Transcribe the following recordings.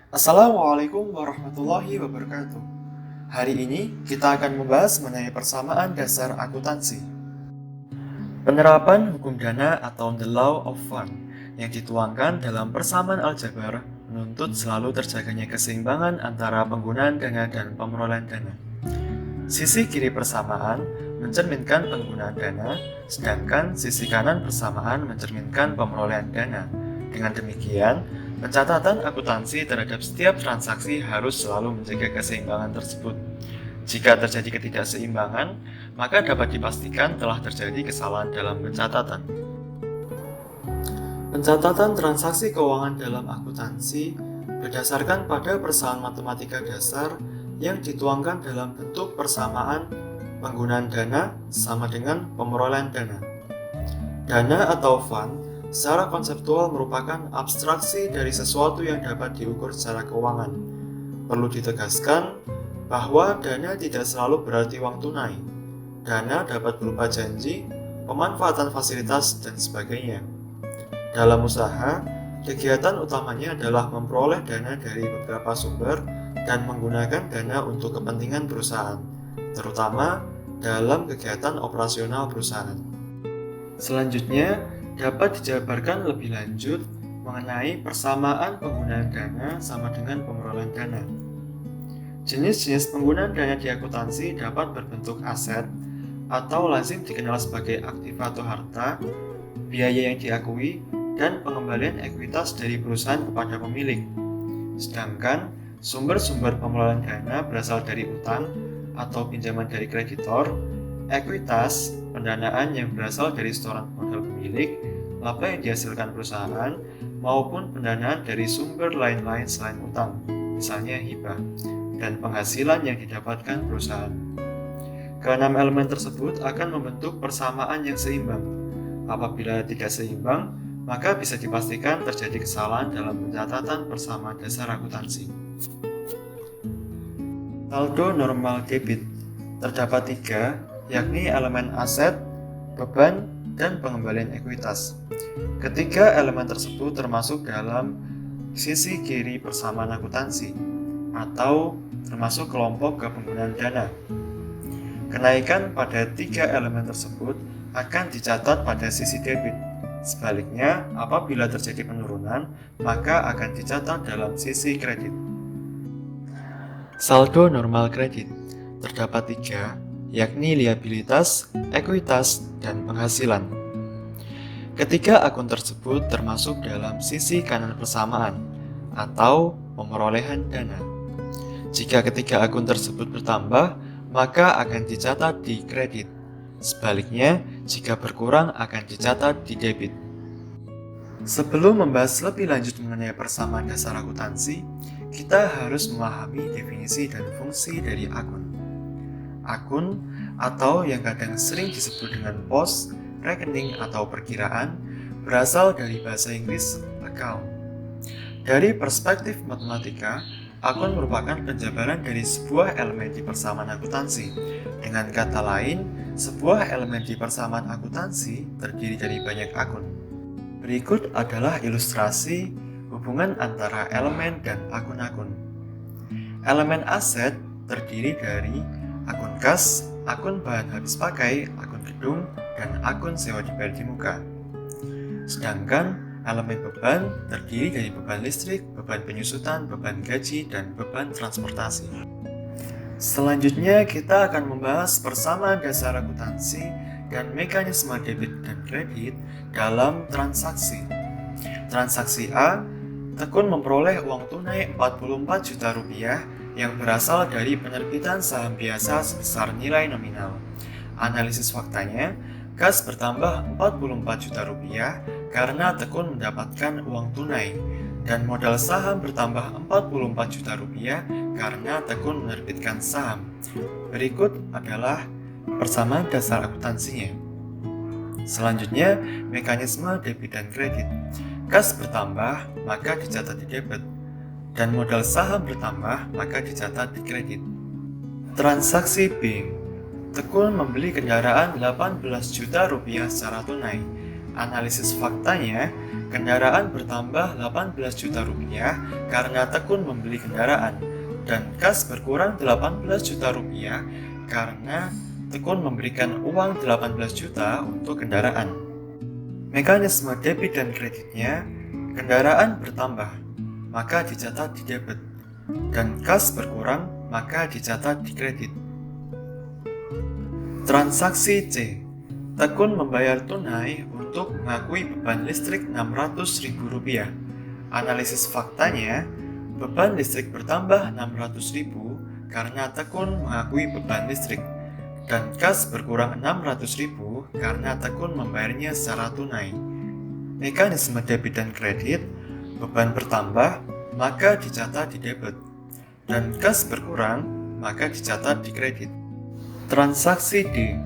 Assalamualaikum warahmatullahi wabarakatuh. Hari ini kita akan membahas mengenai persamaan dasar akuntansi. Penerapan hukum dana atau the law of fund yang dituangkan dalam persamaan aljabar menuntut selalu terjaganya keseimbangan antara penggunaan dana dan pemerolehan dana. Sisi kiri persamaan mencerminkan penggunaan dana, sedangkan sisi kanan persamaan mencerminkan pemerolehan dana. Dengan demikian, pencatatan akuntansi terhadap setiap transaksi harus selalu menjaga keseimbangan tersebut. Jika terjadi ketidakseimbangan, maka dapat dipastikan telah terjadi kesalahan dalam pencatatan. Pencatatan transaksi keuangan dalam akuntansi berdasarkan pada persamaan matematika dasar yang dituangkan dalam bentuk persamaan penggunaan dana sama dengan pemerolehan dana. Dana atau fund secara konseptual merupakan abstraksi dari sesuatu yang dapat diukur secara keuangan. Perlu ditegaskan bahwa dana tidak selalu berarti uang tunai. Dana dapat berupa janji, pemanfaatan fasilitas, dan sebagainya. Dalam usaha, kegiatan utamanya adalah memperoleh dana dari beberapa sumber dan menggunakan dana untuk kepentingan perusahaan, terutama dalam kegiatan operasional perusahaan. Selanjutnya, dapat dijabarkan lebih lanjut mengenai persamaan penggunaan dana sama dengan pemerolehan dana. Jenis-jenis penggunaan dana di akuntansi dapat berbentuk aset atau lazim dikenal sebagai aktiva atau harta, biaya yang diakui, dan pengembalian ekuitas dari perusahaan kepada pemilik. Sedangkan sumber-sumber pengelolaan dana berasal dari utang atau pinjaman dari kreditor, ekuitas, pendanaan yang berasal dari setoran modal pemilik, laba yang dihasilkan perusahaan, maupun pendanaan dari sumber lain-lain selain utang, misalnya hibah, dan penghasilan yang didapatkan perusahaan. Keenam elemen tersebut akan membentuk persamaan yang seimbang. Apabila tidak seimbang, maka bisa dipastikan terjadi kesalahan dalam pencatatan persamaan dasar akuntansi. Saldo normal debit terdapat 3, yakni elemen aset, beban, dan pengembalian ekuitas. Ketiga elemen tersebut termasuk dalam sisi kiri persamaan akuntansi atau termasuk kelompok kepenggunaan dana. Kenaikan pada 3 elemen tersebut akan dicatat pada sisi debit. Sebaliknya, apabila terjadi penurunan, maka akan dicatat dalam sisi kredit. Saldo normal kredit terdapat 3, yakni liabilitas, ekuitas, dan penghasilan. Ketiga akun tersebut termasuk dalam sisi kanan persamaan atau pemerolehan dana. Jika ketiga akun tersebut bertambah, maka akan dicatat di kredit. Sebaliknya, jika berkurang akan dicatat di debit. Sebelum membahas lebih lanjut mengenai persamaan dasar akuntansi, kita harus memahami definisi dan fungsi dari akun. Akun atau yang kadang sering disebut dengan pos, rekening, atau perkiraan berasal dari bahasa Inggris account. Dari perspektif matematika, akun merupakan penjabaran dari sebuah elemen di persamaan akuntansi. Dengan kata lain, sebuah elemen di persamaan akuntansi terdiri dari banyak akun. Berikut adalah ilustrasi hubungan antara elemen dan akun-akun. Elemen aset terdiri dari akun kas, akun bahan habis pakai, akun gedung, dan akun sewa dibayar di muka. Sedangkan elemen beban terdiri dari beban listrik, beban penyusutan, beban gaji, dan beban transportasi. Selanjutnya kita akan membahas persamaan dasar akuntansi dan mekanisme debit dan kredit dalam transaksi. Transaksi A, Tekun memperoleh uang tunai 44 juta rupiah yang berasal dari penerbitan saham biasa sebesar nilai nominal. Analisis faktanya, kas bertambah 44 juta rupiah karena Tekun mendapatkan uang tunai, dan modal saham bertambah 44 juta rupiah karena Tekun menerbitkan saham. Berikut adalah persamaan dasar akuntansinya. Selanjutnya, mekanisme debit dan kredit. Kas bertambah, maka dicatat di debit, dan modal saham bertambah, maka dicatat di kredit. Transaksi B, Tekun membeli kendaraan 18 juta rupiah secara tunai. Analisis faktanya, kendaraan bertambah 18 juta rupiah karena Tekun membeli kendaraan, dan kas berkurang 18 juta rupiah karena Tekun memberikan uang 18 juta untuk kendaraan. Mekanisme debit dan kreditnya, kendaraan bertambah, maka dicatat di debit, dan kas berkurang, maka dicatat di kredit. Transaksi C. Tekun membayar tunai untuk mengakui beban listrik Rp600.000. Analisis faktanya, beban listrik bertambah Rp600.000 karena Tekun mengakui beban listrik, dan kas berkurang Rp600.000 karena Tekun membayarnya secara tunai. Mekanisme debit dan kredit, beban bertambah, maka dicatat di debit, dan kas berkurang, maka dicatat di kredit. Transaksi D.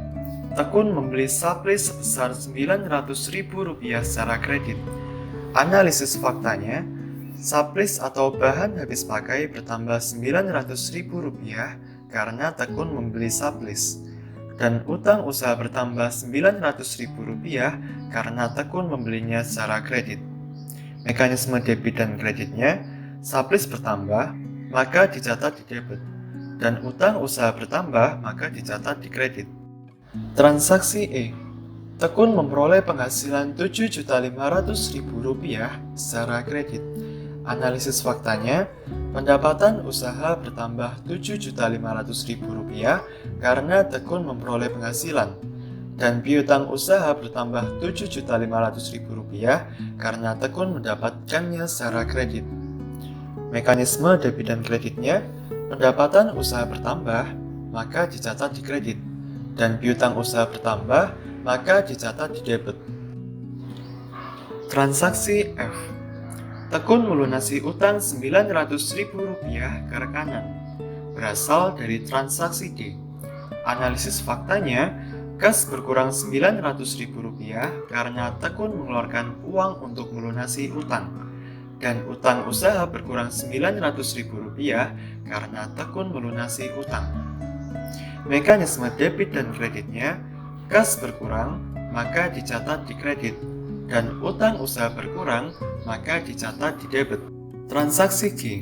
Tekun membeli saplis sebesar Rp900.000 secara kredit. Analisis faktanya, saplis atau bahan habis pakai bertambah Rp900.000 karena Tekun membeli saplis, dan utang usaha bertambah Rp900.000 karena Tekun membelinya secara kredit. Mekanisme debit dan kreditnya, saplis bertambah, maka dicatat di debit, dan utang usaha bertambah, maka dicatat di kredit. Transaksi E. Tekun memperoleh penghasilan Rp7.500.000 secara kredit. Analisis faktanya, pendapatan usaha bertambah Rp7.500.000 karena Tekun memperoleh penghasilan, dan piutang usaha bertambah Rp7.500.000 karena Tekun mendapatkannya secara kredit. Mekanisme debit dan kreditnya, pendapatan usaha bertambah, maka dicatat di kredit, dan piutang usaha bertambah, maka dicatat di debit. Transaksi F. Tekun melunasi utang Rp900.000 ke rekanan, berasal dari transaksi D. Analisis faktanya, kas berkurang Rp900.000 karena Tekun mengeluarkan uang untuk melunasi utang, dan utang usaha berkurang Rp900.000 karena Tekun melunasi utang. Mekanisme debit dan kreditnya, kas berkurang, maka dicatat di kredit, dan utang usaha berkurang, maka dicatat di debit. Transaksi G.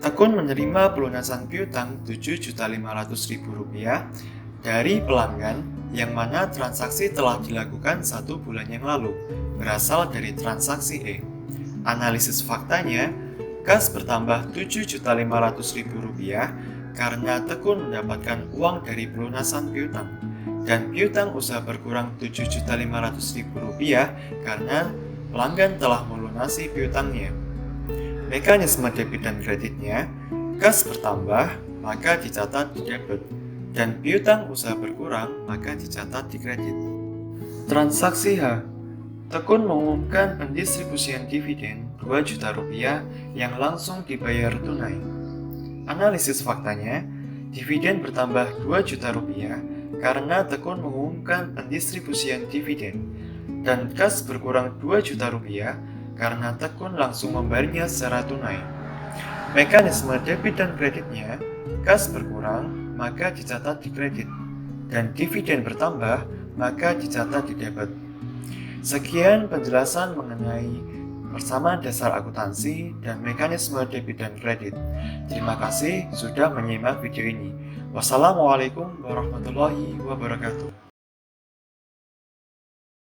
Tekun menerima pelunasan piutang Rp7.500.000 dari pelanggan yang mana transaksi telah dilakukan 1 bulan yang lalu, berasal dari transaksi E. Analisis faktanya, kas bertambah Rp7.500.000 karena Tekun mendapatkan uang dari pelunasan piutang, dan piutang usaha berkurang Rp7.500.000 karena pelanggan telah melunasi piutangnya. Mekanisme debit dan kreditnya, kas bertambah, maka dicatat di debit, dan piutang usaha berkurang, maka dicatat di kredit. Transaksi H. Tekun mengumumkan pendistribusian dividen Rp2 juta yang langsung dibayar tunai. Analisis faktanya, dividen bertambah Rp2 juta karena Tekun mengumumkan pendistribusian dividen, dan kas berkurang Rp2 juta karena Tekun langsung membayarnya secara tunai. Mekanisme debit dan kreditnya, kas berkurang, maka dicatat di kredit, dan dividen bertambah, maka dicatat di debit. Sekian penjelasan mengenai persamaan dasar akuntansi dan mekanisme debit dan kredit. Terima kasih sudah menyimak video ini. Wassalamualaikum warahmatullahi wabarakatuh.